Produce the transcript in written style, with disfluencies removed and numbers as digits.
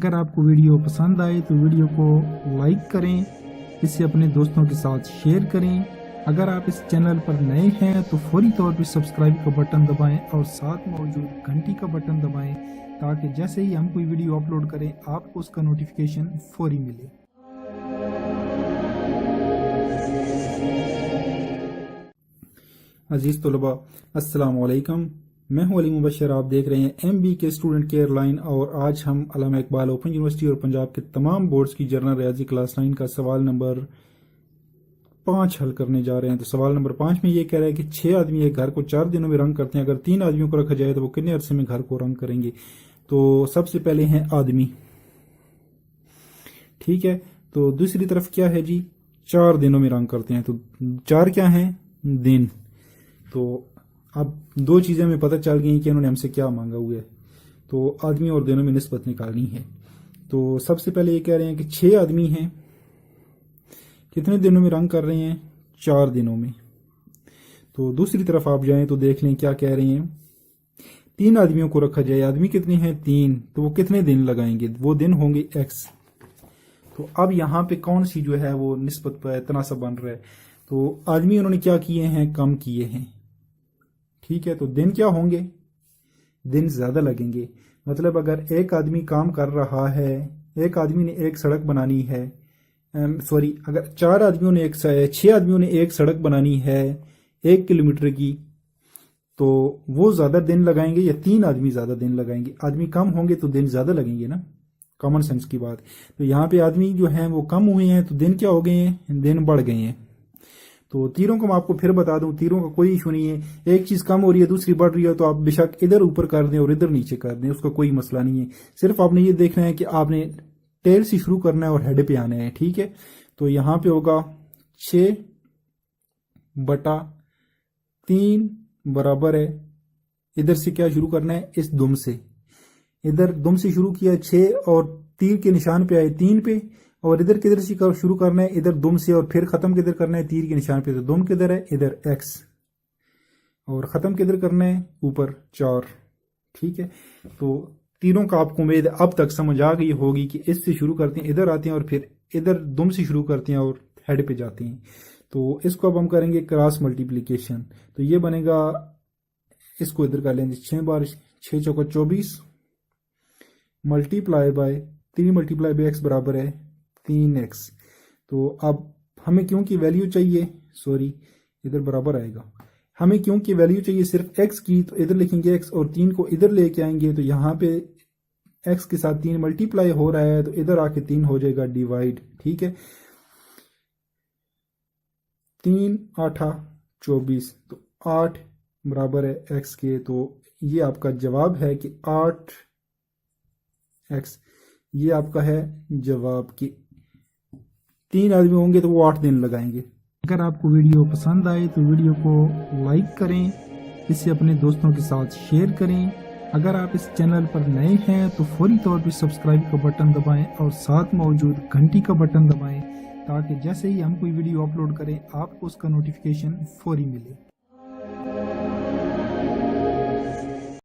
अगर आपको वीडियो पसंद आए तो वीडियो को लाइक करें, इसे अपने दोस्तों के साथ शेयर करें। अगर आप इस चैनल पर नए हैं तो फौरी तौर पर सब्सक्राइब का बटन दबाएं और साथ मौजूद घंटी का बटन दबाएं ताकि जैसे ही हम कोई वीडियो अपलोड करें आपको उसका नोटिफिकेशन फौरी मिले। अजीज तलबा अस्सलाम वालेकुम, मैं हूं अली मुबशर। आप देख रहे हैं MB के स्टूडेंट केयर लाइन और आज हम अल्लामा इकबाल ओपन यूनिवर्सिटी और पंजाब के तमाम बोर्ड्स की जनरल रियाजी क्लास 9 का सवाल नंबर 5 हल करने जा रहे हैं। तो सवाल नंबर 5 में ये कह रहा है कि 6 आदमी एक घर को 4 दिनों में रंग करते हैं, अगर 3 आदमियों को रखा जाए तो वो कितने अरसे में घर को रंग करेंगे। तो सबसे पहले हैं आदमी, ठीक है। तो दूसरी तरफ क्या है जी, 4 दिनों में रंग करते हैं। तो 4 क्या है, दिन। तो अब 2 चीजें हमें पता चल गई कि इन्होंने हमसे क्या मांगा हुआ है। तो आदमी और दिनों में निस्बत निकालनी है। तो सबसे पहले ये कह रहे हैं कि 6 आदमी हैं, कितने दिनों में रंग कर रहे हैं, 4 दिनों में। तो दूसरी तरफ आप जाएं तो देख लें क्या कह रहे हैं, 3 आदमियों को रखा जाए, आदमी कितने हैं 3, तो वो कितने दिन लगाएंगे, वो दिन होंगे X। तो अब यहाँ पे कौन सी जो है वो निस्बत पर तनासब बन रहा है। तो आदमी उन्होंने क्या किए हैं, कम किए हैं, ठीक है। तो दिन क्या होंगे, दिन ज्यादा लगेंगे। मतलब अगर एक आदमी काम कर रहा है, एक आदमी ने एक सड़क बनानी है, अगर 4 आदमियों ने 6 आदमियों ने एक सड़क बनानी है 1 किलोमीटर की, तो वो ज्यादा दिन लगाएंगे या 3 आदमी ज्यादा दिन लगाएंगे। आदमी कम होंगे तो दिन ज्यादा लगेंगे ना, कॉमन सेंस की बात। तो यहाँ पे आदमी जो है वो कम हुए हैं तो दिन क्या हो गए हैं, दिन बढ़ गए हैं। तो तीरों को मैं आपको फिर बता दूं, तीरों का कोई इशू नहीं है। एक चीज कम हो रही है दूसरी बढ़ रही है तो आप बेशक इधर ऊपर कर दें और इधर नीचे कर दें, उसका कोई मसला नहीं है। सिर्फ आपने ये देखना है कि आपने टेल से शुरू करना है और हेड पे आना है, ठीक है। तो यहां पे होगा 6/3 बराबर है, इधर से क्या शुरू करना है, इस दुम से। इधर दुम से शुरू किया 6 और तीर के निशान पे आए 3 पे, और इधर किधर से शुरू करना है, इधर दुम से, और फिर खत्म किधर करना है, तीर के निशान पे। तो दुम किधर है, इधर X, और खत्म किधर करना है, ऊपर 4, ठीक है। तो तीनों का आपको उम्मीद अब तक समझ आ गई होगी कि इससे शुरू करते हैं, इधर आते हैं और फिर इधर दुम से शुरू करते हैं और हेड पे जाते हैं। तो इसको अब हम करेंगे क्रॉस मल्टीप्लीकेशन। तो ये बनेगा, इसको इधर कर लेंगे, 6 बार 6 चौका 24 multiply by 3 multiply by X बराबर है 3X। तो अब हमें क्यों की वैल्यू चाहिए, इधर बराबर आएगा, हमें क्यों की वैल्यू चाहिए सिर्फ X की, तो इधर लिखेंगे X और 3 को इधर लेके आएंगे। तो यहाँ पे X के साथ 3 मल्टीप्लाई हो रहा है तो इधर आके 3 हो जाएगा डिवाइड, ठीक है। 3 8 24, तो 8 बराबर है X के। तो ये आपका जवाब है कि 8X, ये आपका है जवाब कि 3 आदमी होंगे तो वो 8 दिन लगाएंगे। अगर आपको वीडियो पसंद आए तो वीडियो को लाइक करें, इसे अपने दोस्तों के साथ शेयर करें। अगर आप इस चैनल पर नए हैं तो फौरी तौर पर सब्सक्राइब का बटन दबाएं और साथ मौजूद घंटी का बटन दबाएं ताकि जैसे ही हम कोई वीडियो अपलोड करें आपको उसका नोटिफिकेशन फौरी मिले।